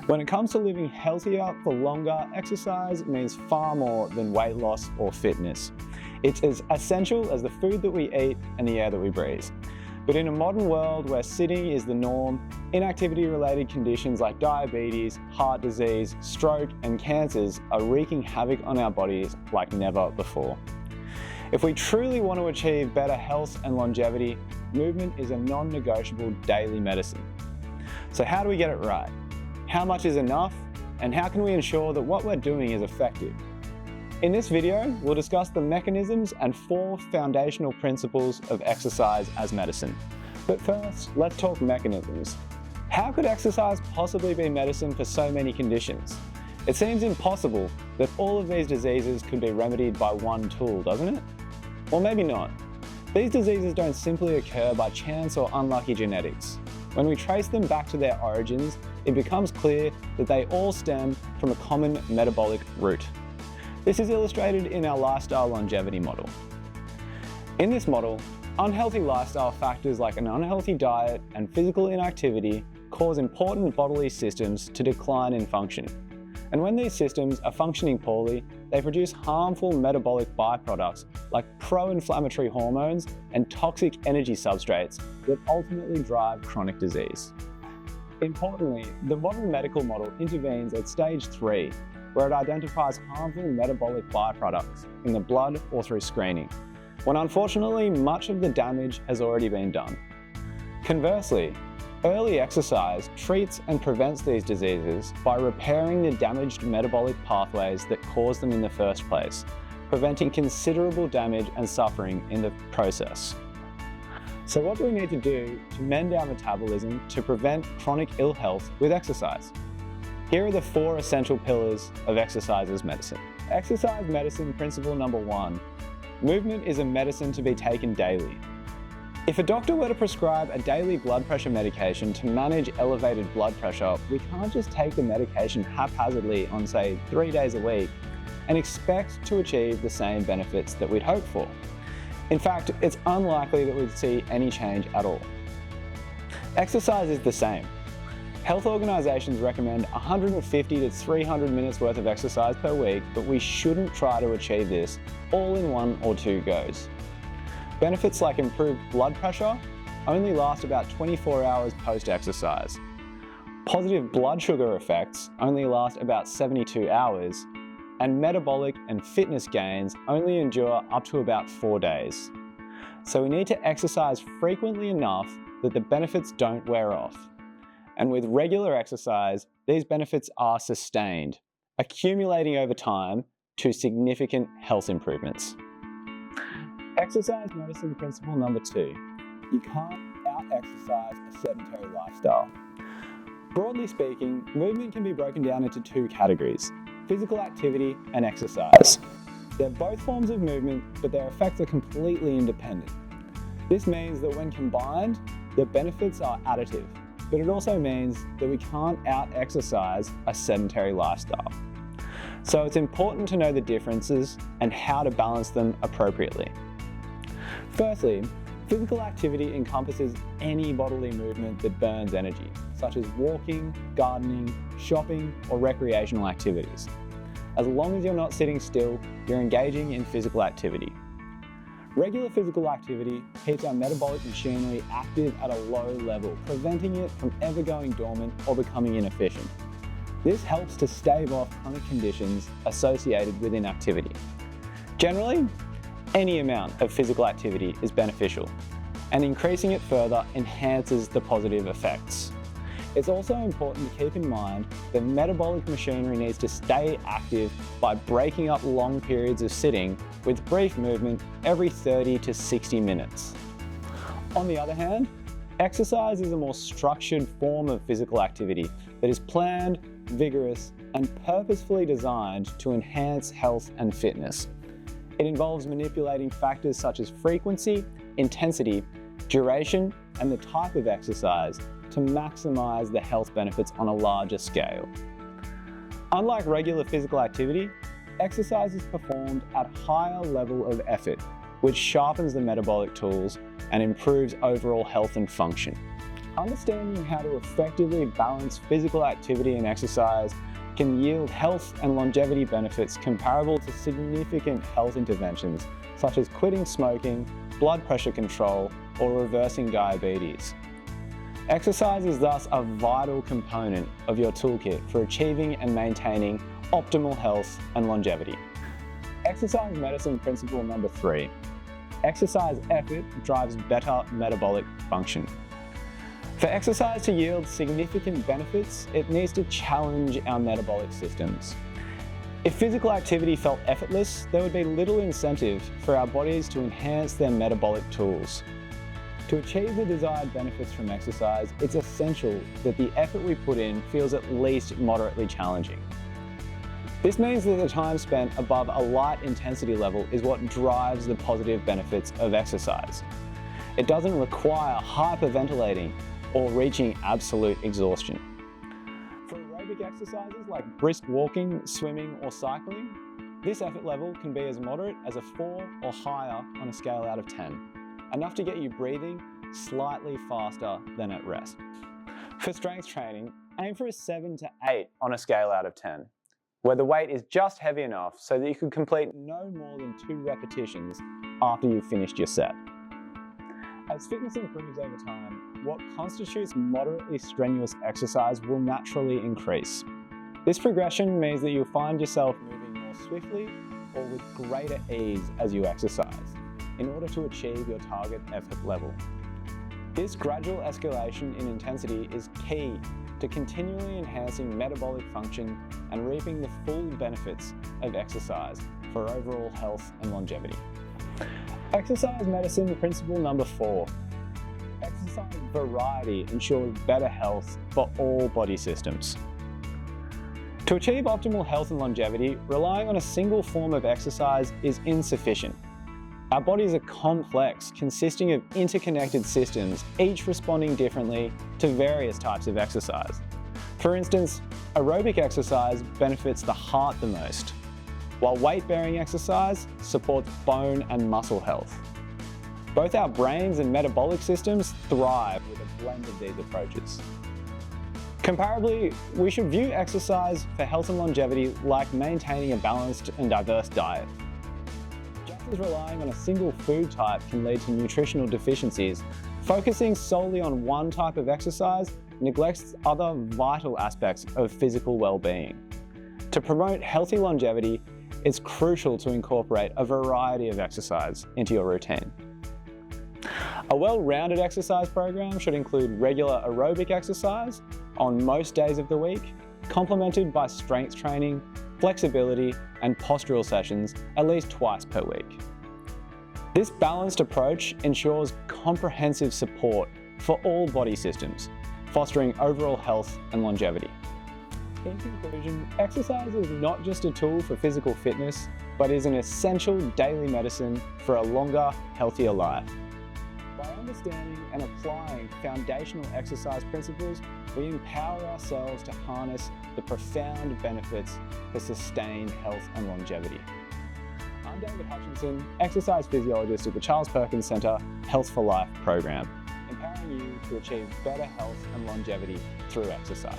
When it comes to living healthier for longer, exercise means far more than weight loss or fitness. It's as essential as the food that we eat and the air that we breathe. But in a modern world where sitting is the norm, inactivity-related conditions like diabetes, heart disease, stroke, and cancers are wreaking havoc on our bodies like never before. If we truly want to achieve better health and longevity, movement is a non-negotiable daily medicine. So how do we get it right? How much is enough? And how can we ensure that what we're doing is effective? In this video, we'll discuss the mechanisms and 4 foundational principles of exercise as medicine. But first, let's talk mechanisms. How could exercise possibly be medicine for so many conditions? It seems impossible that all of these diseases could be remedied by one tool, doesn't it? Or maybe not. These diseases don't simply occur by chance or unlucky genetics. When we trace them back to their origins, it becomes clear that they all stem from a common metabolic root. This is illustrated in our lifestyle longevity model. In this model, unhealthy lifestyle factors like an unhealthy diet and physical inactivity cause important bodily systems to decline in function. And when these systems are functioning poorly, they produce harmful metabolic byproducts like pro-inflammatory hormones and toxic energy substrates that ultimately drive chronic disease. Importantly, the modern medical model intervenes at stage 3, where it identifies harmful metabolic byproducts in the blood or through screening, when unfortunately much of the damage has already been done. Conversely, early exercise treats and prevents these diseases by repairing the damaged metabolic pathways that caused them in the first place, preventing considerable damage and suffering in the process. So what do we need to do to mend our metabolism to prevent chronic ill health with exercise? Here are the 4 essential pillars of exercise as medicine. Exercise medicine principle number 1, movement is a medicine to be taken daily. If a doctor were to prescribe a daily blood pressure medication to manage elevated blood pressure, we can't just take the medication haphazardly on, say, 3 days a week and expect to achieve the same benefits that we'd hoped for. In fact, it's unlikely that we'd see any change at all. Exercise is the same. Health organisations recommend 150 to 300 minutes worth of exercise per week, but we shouldn't try to achieve this all in 1 or 2 goes. Benefits like improved blood pressure only last about 24 hours post-exercise. Positive blood sugar effects only last about 72 hours, and metabolic and fitness gains only endure up to about 4 days. So we need to exercise frequently enough that the benefits don't wear off. And with regular exercise, these benefits are sustained, accumulating over time to significant health improvements. Exercise medicine principle number 2, you can't out-exercise a sedentary lifestyle. Broadly speaking, movement can be broken down into 2 categories, physical activity and exercise. They're both forms of movement, but their effects are completely independent. This means that when combined, the benefits are additive, but it also means that we can't out-exercise a sedentary lifestyle. So it's important to know the differences and how to balance them appropriately. Firstly, physical activity encompasses any bodily movement that burns energy, such as walking, gardening, shopping, or recreational activities. As long as you're not sitting still, you're engaging in physical activity. Regular physical activity keeps our metabolic machinery active at a low level, preventing it from ever going dormant or becoming inefficient. This helps to stave off chronic conditions associated with inactivity. Generally, any amount of physical activity is beneficial, and increasing it further enhances the positive effects. It's also important to keep in mind that metabolic machinery needs to stay active by breaking up long periods of sitting with brief movement every 30 to 60 minutes. On the other hand, exercise is a more structured form of physical activity that is planned, vigorous, and purposefully designed to enhance health and fitness. It involves manipulating factors such as frequency, intensity, duration, and the type of exercise to maximize the health benefits on a larger scale. Unlike regular physical activity, exercise is performed at a higher level of effort, which sharpens the metabolic tools and improves overall health and function. Understanding how to effectively balance physical activity and exercise can yield health and longevity benefits comparable to significant health interventions such as quitting smoking, blood pressure control, or reversing diabetes. Exercise is thus a vital component of your toolkit for achieving and maintaining optimal health and longevity. Exercise medicine principle number 3. Exercise effort drives better metabolic function. For exercise to yield significant benefits, it needs to challenge our metabolic systems. If physical activity felt effortless, there would be little incentive for our bodies to enhance their metabolic tools. To achieve the desired benefits from exercise, it's essential that the effort we put in feels at least moderately challenging. This means that the time spent above a light intensity level is what drives the positive benefits of exercise. It doesn't require hyperventilating or reaching absolute exhaustion. For aerobic exercises like brisk walking, swimming, or cycling, this effort level can be as moderate as a 4 or higher on a scale out of 10, enough to get you breathing slightly faster than at rest. For strength training, aim for a 7 to 8 on a scale out of 10, where the weight is just heavy enough so that you can complete no more than 2 repetitions after you've finished your set. As fitness improves over time, what constitutes moderately strenuous exercise will naturally increase. This progression means that you'll find yourself moving more swiftly or with greater ease as you exercise, in order to achieve your target effort level. This gradual escalation in intensity is key to continually enhancing metabolic function and reaping the full benefits of exercise for overall health and longevity. Exercise medicine principle number 4. Exercise variety ensures better health for all body systems. To achieve optimal health and longevity, relying on a single form of exercise is insufficient. Our bodies are complex, consisting of interconnected systems, each responding differently to various types of exercise. For instance, aerobic exercise benefits the heart the most, while weight-bearing exercise supports bone and muscle health. Both our brains and metabolic systems thrive with a blend of these approaches. Comparably, we should view exercise for health and longevity like maintaining a balanced and diverse diet. Just as relying on a single food type can lead to nutritional deficiencies, focusing solely on one type of exercise neglects other vital aspects of physical well-being. To promote healthy longevity, it's crucial to incorporate a variety of exercise into your routine. A well-rounded exercise program should include regular aerobic exercise on most days of the week, complemented by strength training, flexibility, and postural sessions at least twice per week. This balanced approach ensures comprehensive support for all body systems, fostering overall health and longevity. In conclusion, exercise is not just a tool for physical fitness, but is an essential daily medicine for a longer, healthier life. By understanding and applying foundational exercise principles, we empower ourselves to harness the profound benefits for sustained health and longevity. I'm David Hutchinson, exercise physiologist at the Charles Perkins Centre Health for Life program, empowering you to achieve better health and longevity through exercise.